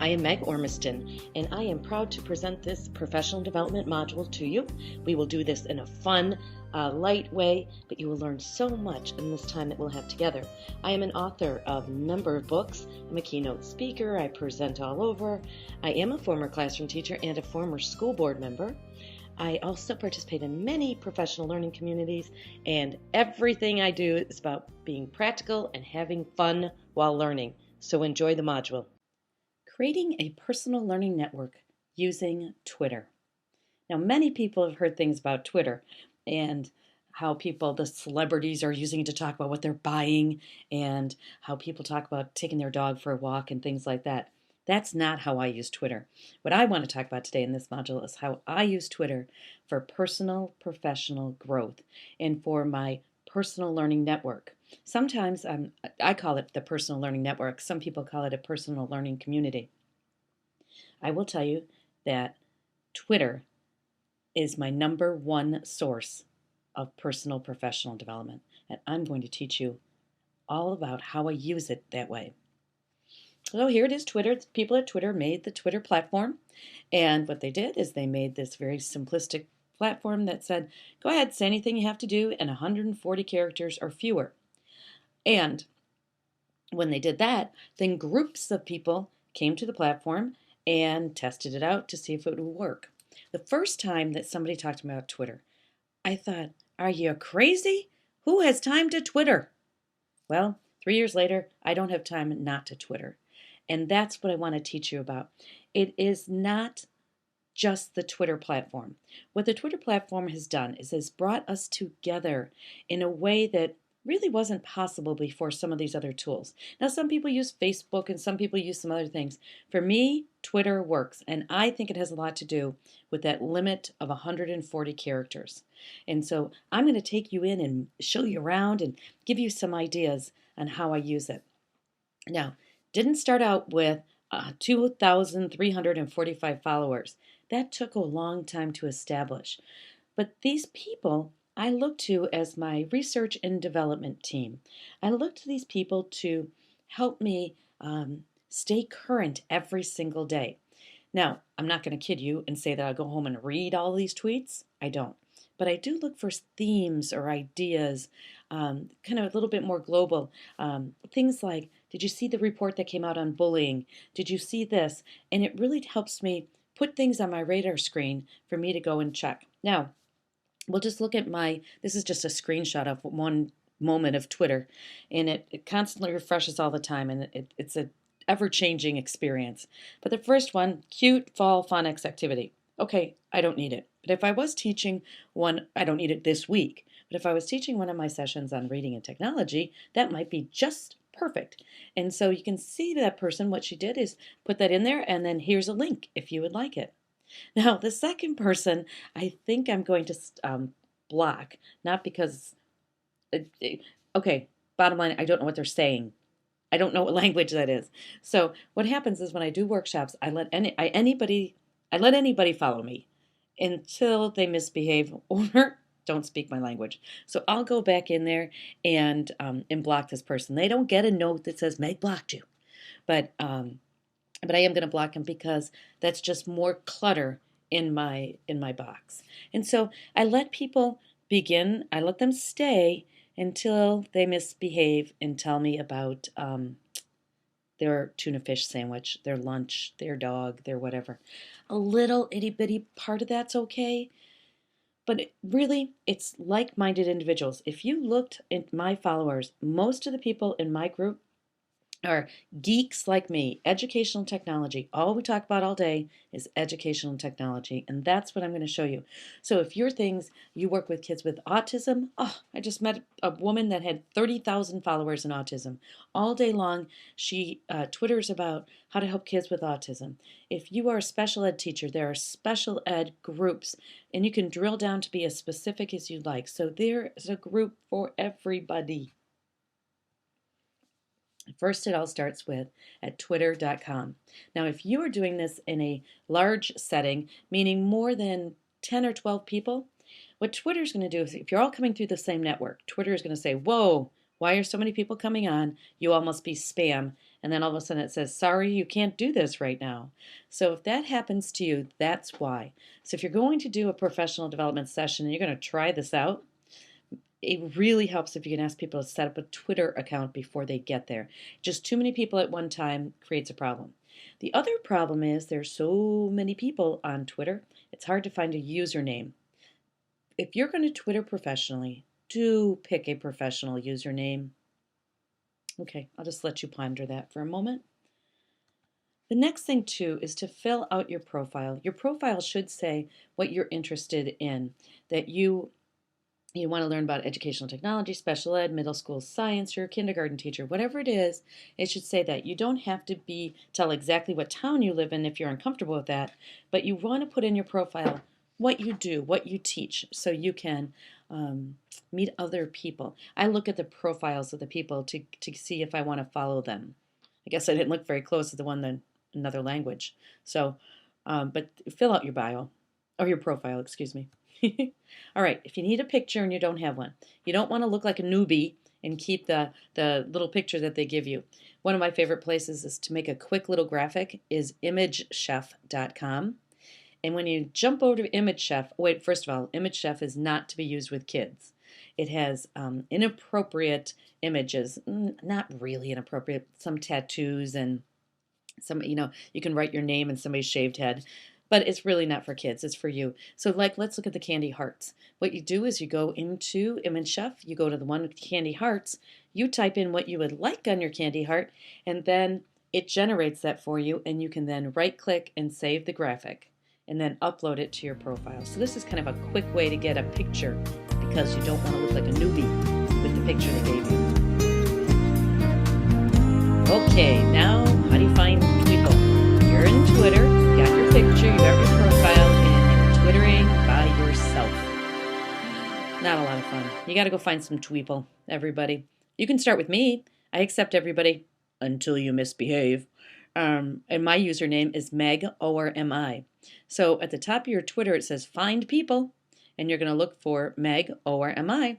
I am Meg Ormiston, and I am proud to present this professional development module to you. We will do this in a fun, light way, but you will learn so much in this time that we'll have together. I am an author of a number of books. I'm a keynote speaker. I present all over. I am a former classroom teacher and a former school board member. I also participate in many professional learning communities, and everything I do is about being practical and having fun while learning. So enjoy the module. Creating a personal learning network using Twitter. Now, many people have heard things about Twitter and how the celebrities are using it to talk about what they're buying and how people talk about taking their dog for a walk and things like that. That's not how I use Twitter. What I want to talk about today in this module is how I use Twitter for personal professional growth and for my personal learning network. Sometimes I call it the personal learning network. Some people call it a personal learning community. I will tell you that Twitter is my number one source of personal professional development, and I'm going to teach you all about how I use it that way. So here it is, Twitter. The people at Twitter made the Twitter platform, and what they did is they made this very simplistic platform that said, go ahead, say anything you have to do in 140 characters or fewer. And when they did that, then groups of people came to the platform and tested it out to see if it would work. The first time that somebody talked about Twitter, I thought, are you crazy? Who has time to Twitter? Well, 3 years later, I don't have time not to Twitter. And that's what I want to teach you about. It is not just the Twitter platform. What the Twitter platform has done is has brought us together in a way that really wasn't possible before some of these other tools. Now, some people use Facebook and some people use some other things. For me, Twitter works, and I think it has a lot to do with that limit of 140 characters. And so I'm going to take you in and show you around and give you some ideas on how I use it. Now, didn't start out with 2,345 followers. That took a long time to establish. But these people I look to as my research and development team. I look to these people to help me stay current every single day. Now, I'm not going to kid you and say that I'll go home and read all these tweets. I don't. But I do look for themes or ideas, kind of a little bit more global. Things like, did you see the report that came out on bullying? Did you see this? And it really helps me put things on my radar screen for me to go and check. Now, we'll just look at this is just a screenshot of one moment of Twitter, and it constantly refreshes all the time, and it's an ever-changing experience. But the first one, cute fall phonics activity. Okay, I don't need it. But if I was teaching one, I don't need it this week. But if I was teaching one of my sessions on reading and technology, that might be just perfect. And so you can see that person, what she did is put that in there, and then here's a link if you would like it. Now, the second person, I think I'm going to block, not because, okay, bottom line, I don't know what they're saying. I don't know what language that is. So what happens is when I do workshops, I let anybody follow me until they misbehave or don't speak my language. So I'll go back in there and block this person. They don't get a note that says Meg blocked you, but I am going to block them because that's just more clutter in my box. And so I let people begin. I let them stay until they misbehave and tell me about their tuna fish sandwich, their lunch, their dog, their whatever. A little itty bitty part of that's okay. But really, it's like-minded individuals. If you looked at my followers, most of the people in my group are geeks like me, educational technology. All we talk about all day is educational technology, and that's what I'm going to show you. So if you work with kids with autism, I just met a woman that had 30,000 followers in autism. All day long, she Twitters about how to help kids with autism. If you are a special ed teacher, there are special ed groups, and you can drill down to be as specific as you like. So there is a group for everybody. First, it all starts with at twitter.com. Now, if you are doing this in a large setting, meaning more than 10 or 12 people, what Twitter is going to do is if you're all coming through the same network, Twitter is going to say, whoa, why are so many people coming on? You all must be spam, And then all of a sudden it says, sorry, you can't do this right now. So if that happens to you, that's why. So if you're going to do a professional development session and you're going to try this out, it really helps if you can ask people to set up a Twitter account before they get there. Just too many people at one time creates a problem. The other problem is there's so many people on Twitter, it's hard to find a username. If you're going to Twitter professionally, do pick a professional username. Okay, I'll just let you ponder that for a moment. The next thing too is to fill out your profile. Your profile should say what you're interested in, that you want to learn about educational technology, special ed, middle school science, you're a kindergarten teacher, whatever it is, it should say that. You don't have to tell exactly what town you live in if you're uncomfortable with that, but you want to put in your profile what you do, what you teach, so you can meet other people. I look at the profiles of the people to see if I want to follow them. I guess I didn't look very close at the one in another language. So, but fill out your bio, or your profile, excuse me. All right, if you need a picture and you don't have one, you don't want to look like a newbie and keep the little picture that they give you. One of my favorite places is to make a quick little graphic is imagechef.com. And when you jump over to Image Chef, wait, first of all, Image Chef is not to be used with kids. It has inappropriate images, not really inappropriate, some tattoos and some, you can write your name in somebody's shaved head. But it's really not for kids, it's for you. So let's look at the candy hearts. What you do is you go into Image Chef, you go to the one with candy hearts, you type in what you would like on your candy heart, and then it generates that for you, and you can then right click and save the graphic, and then upload it to your profile. So this is kind of a quick way to get a picture, because you don't want to look like a newbie with the picture they gave you. Okay, now how do you find people? You're in Twitter, you got your picture, you got your profile, and you're twittering by yourself. Not a lot of fun. You got to go find some tweeple, everybody. You can start with me. I accept everybody until you misbehave. And my username is Meg, ORMI. So at the top of your Twitter, it says find people, and you're going to look for Meg, ORMI.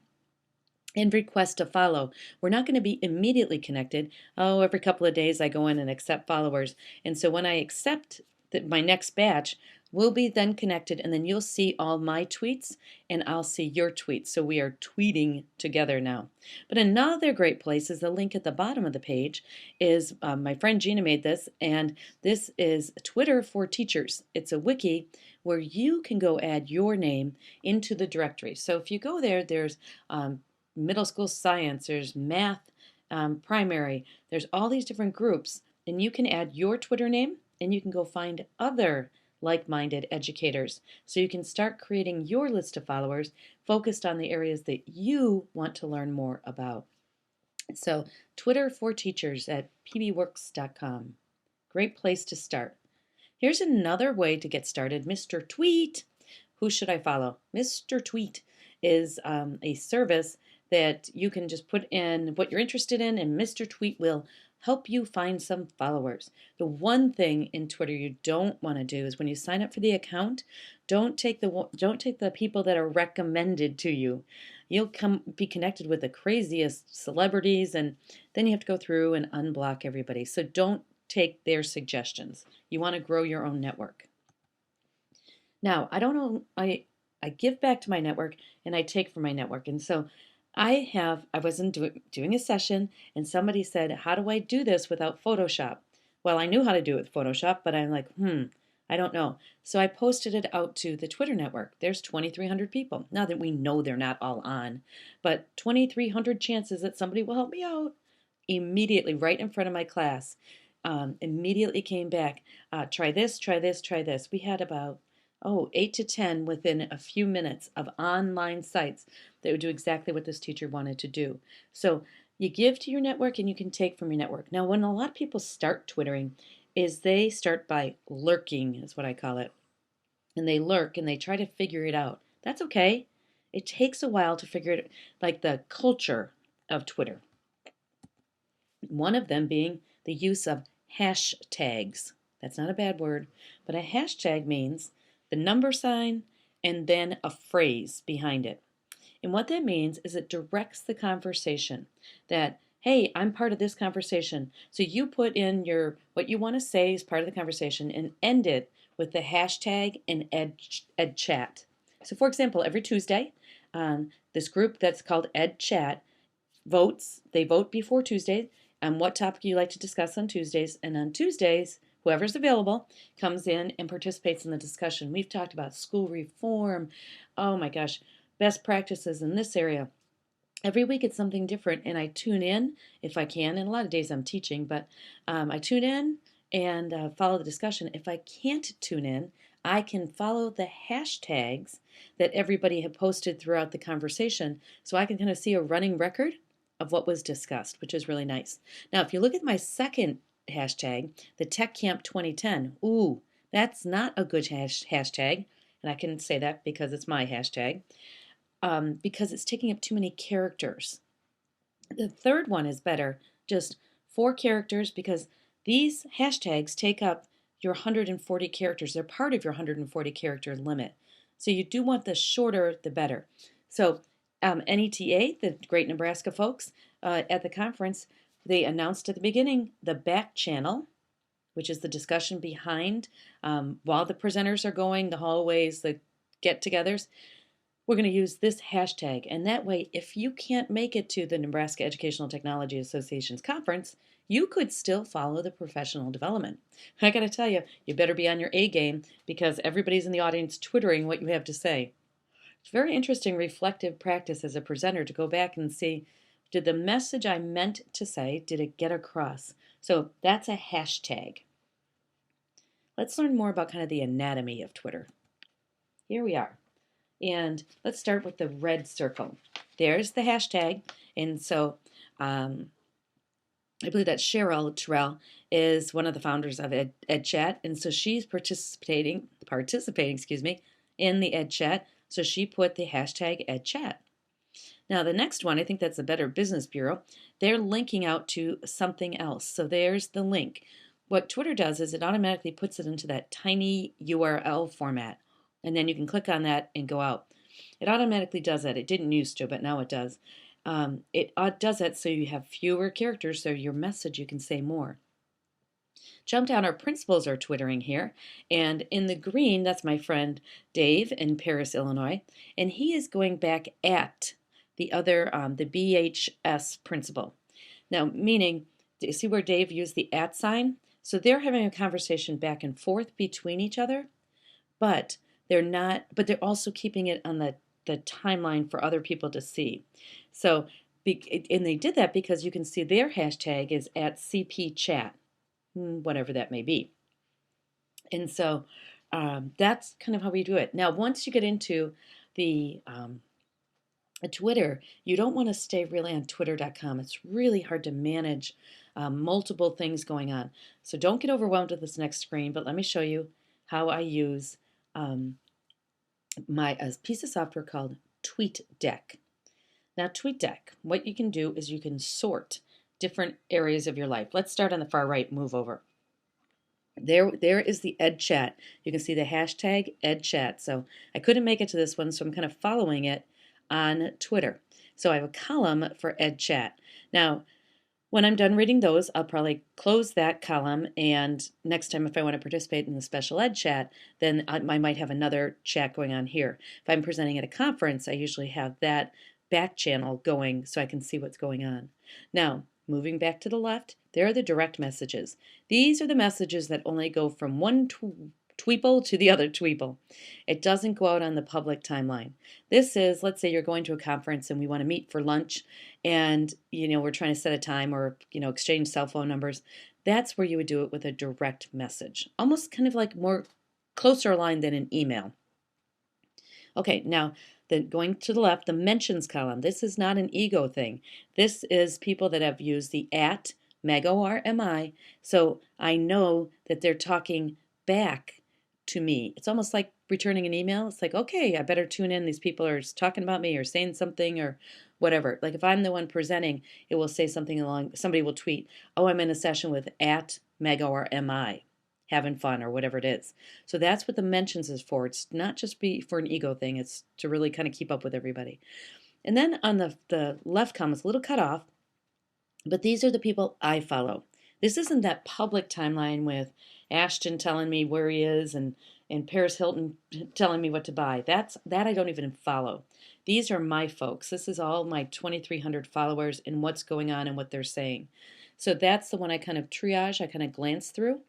And request to follow. We're not going to be immediately connected. Every couple of days I go in and accept followers. And so when I accept my next batch, we'll be then connected, and then you'll see all my tweets and I'll see your tweets. So we are tweeting together now. But another great place is the link at the bottom of the page is my friend Gina made this, and this is Twitter for Teachers. It's a wiki where you can go add your name into the directory. So if you go there, there's middle school science, there's math, primary, there's all these different groups, and you can add your Twitter name and you can go find other like-minded educators. So you can start creating your list of followers focused on the areas that you want to learn more about. So Twitter for Teachers at pbworks.com. Great place to start. Here's another way to get started, Mr. Tweet. Who should I follow? Mr. Tweet is a service that you can just put in what you're interested in, and Mr. Tweet will help you find some followers. The one thing in Twitter you don't want to do is when you sign up for the account, don't take the people that are recommended to you. You'll be connected with the craziest celebrities, and then you have to go through and unblock everybody. So don't take their suggestions. You want to grow your own network. Now, I don't know, I give back to my network and I take from my network. And so I wasn't doing a session, and somebody said, how do I do this without Photoshop? Well, I knew how to do it with Photoshop, but I'm like, I don't know. So I posted it out to the Twitter network. There's 2,300 people. Now that we know they're not all on, but 2,300 chances that somebody will help me out. Immediately, right in front of my class, immediately came back, try this, try this, try this. We had about 8 to 10 within a few minutes of online sites that would do exactly what this teacher wanted to do. So you give to your network and you can take from your network. Now, when a lot of people start Twittering, is they start by lurking, is what I call it. And they lurk and they try to figure it out. That's okay. It takes a while to figure it, like the culture of Twitter. One of them being the use of hashtags. That's not a bad word, but a hashtag means the number sign and then a phrase behind it. And what that means is it directs the conversation, that hey, I'm part of this conversation. So you put in your what you want to say as part of the conversation and end it with the hashtag and ed chat. So for example, every Tuesday, this group that's called Ed Chat votes. They vote before Tuesday on what topic you like to discuss on Tuesdays. And on Tuesdays, whoever's available comes in and participates in the discussion. We've talked about school reform. Oh my gosh, best practices in this area. Every week it's something different, and I tune in if I can. And a lot of days I'm teaching, but I tune in and follow the discussion. If I can't tune in, I can follow the hashtags that everybody had posted throughout the conversation, so I can kind of see a running record of what was discussed, which is really nice. Now, if you look at my second hashtag, the Tech Camp 2010, ooh, that's not a good hashtag, and I can say that because it's my hashtag because it's taking up too many characters. The third one is better, just 4 characters, because these hashtags take up your 140 characters. They're part of your 140 character limit. So you do want the shorter, the better. So NETA, the Great Nebraska folks, at the conference, they announced at the beginning the back channel, which is the discussion behind while the presenters are going, the hallways, the get-togethers. We're going to use this hashtag. And that way, if you can't make it to the Nebraska Educational Technology Association's conference, you could still follow the professional development. I got to tell you, you better be on your A game because everybody's in the audience twittering what you have to say. It's very interesting reflective practice as a presenter to go back and see, did the message I meant to say, did it get across? So that's a hashtag. Let's learn more about kind of the anatomy of Twitter. Here we are. And let's start with the red circle. There's the hashtag. And so I believe that Cheryl Terrell is one of the founders of EdChat. And so she's participating, in the EdChat. So she put the hashtag EdChat. Now the next one, I think that's the Better Business Bureau. They're linking out to something else. So there's the link. What Twitter does is it automatically puts it into that tiny URL format. And then you can click on that and go out. It automatically does that. It didn't used to, but now it does. It does that so you have fewer characters, so your message you can say more. Jump down, our principals are twittering here. And in the green, that's my friend Dave in Paris, Illinois. And he is going back at the other, the BHS principal. Now, meaning, do you see where Dave used the at sign? So they're having a conversation back and forth between each other, but they're also keeping it on the timeline for other people to see. So, and they did that because you can see their hashtag is at CP chat, whatever that may be. And so that's kind of how we do it. Now, once you get into the Twitter, you don't want to stay really on twitter.com. It's really hard to manage multiple things going on. So don't get overwhelmed with this next screen, but let me show you how I use a piece of software called TweetDeck. Now, TweetDeck, what you can do is you can sort different areas of your life. Let's start on the far right, move over. There is the EdChat. You can see the hashtag EdChat. So I couldn't make it to this one, so I'm kind of following it on Twitter. So I have a column for EdChat. Now, when I'm done reading those, I'll probably close that column, and next time if I want to participate in the special ed chat, then I might have another chat going on here. If I'm presenting at a conference, I usually have that back channel going so I can see what's going on. Now, moving back to the left, there are the direct messages. These are the messages that only go from one tweeple to the other tweeple. It doesn't go out on the public timeline. This is, let's say you're going to a conference and we want to meet for lunch and, we're trying to set a time or, exchange cell phone numbers. That's where you would do it with a direct message, almost kind of like more closer aligned than an email. Okay, now going to the left, the mentions column. This is not an ego thing. This is people that have used the at Meg ORMI, so I know that they're talking back to me. It's almost like returning an email. It's like, okay, I better tune in. These people are talking about me or saying something or whatever. Like if I'm the one presenting, it will say something along, somebody will tweet, oh, I'm in a session with at Meg ORMI, having fun or whatever it is. So that's what the mentions is for. It's not just for an ego thing. It's to really kind of keep up with everybody. And then on the left column, it's a little cut off. But these are the people I follow. This isn't that public timeline with Ashton telling me where he is and Paris Hilton telling me what to buy. That I don't even follow. These are my folks. This is all my 2,300 followers and what's going on and what they're saying. So that's the one I kind of triage, I kind of glance through.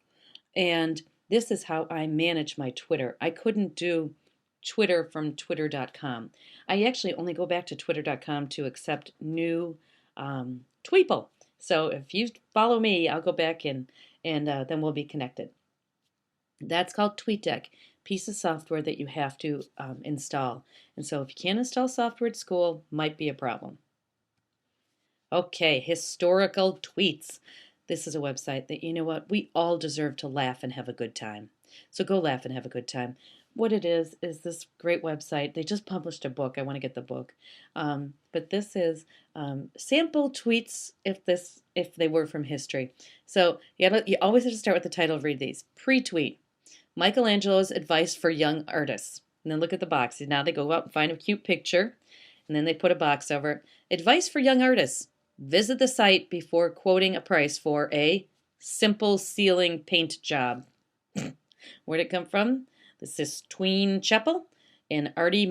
And this is how I manage my Twitter. I couldn't do Twitter from twitter.com. I actually only go back to twitter.com to accept new tweeple. So if you follow me, I'll go back and then we'll be connected. That's called TweetDeck, piece of software that you have to install. And so if you can't install software at school, might be a problem. Okay, historical tweets. This is a website that, you know what, we all deserve to laugh and have a good time. So go laugh and have a good time. What it is this great website. They just published a book. I want to get the book. But this is sample tweets if they were from history. So you always have to start with the title, read these. Pre-tweet, Michelangelo's advice for young artists. And then look at the box. Now they go out and find a cute picture, and then they put a box over it. Advice for young artists. Visit the site before quoting a price for a simple ceiling paint job. Where'd it come from? This is Tween Cheppel and Artie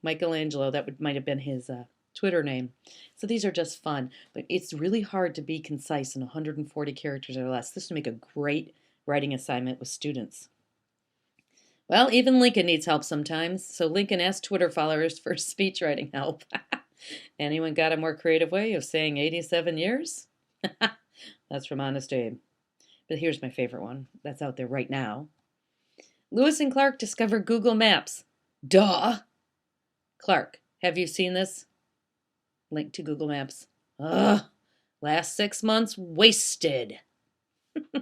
Michelangelo. That might have been his Twitter name. So these are just fun, but it's really hard to be concise in 140 characters or less. This would make a great writing assignment with students. Well, even Lincoln needs help sometimes, so Lincoln asked Twitter followers for speech writing help. Anyone got a more creative way of saying 87 years? That's from Honest Abe. But here's my favorite one that's out there right now. Lewis and Clark discover Google Maps. Duh! Clark, have you seen this? Link to Google Maps. Ugh! Last 6 months wasted. You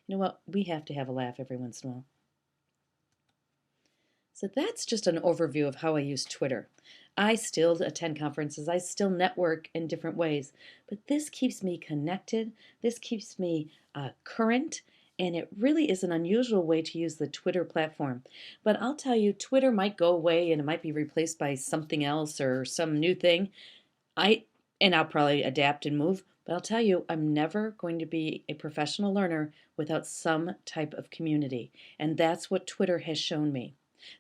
know what? We have to have a laugh every once in a while. So that's just an overview of how I use Twitter. I still attend conferences. I still network in different ways. But this keeps me connected. This keeps me current. And it really is an unusual way to use the Twitter platform. But I'll tell you, Twitter might go away and it might be replaced by something else or some new thing. I'll probably adapt and move. But I'll tell you, I'm never going to be a professional learner without some type of community. And that's what Twitter has shown me.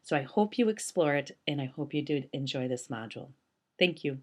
So I hope you explore it, and I hope you do enjoy this module. Thank you.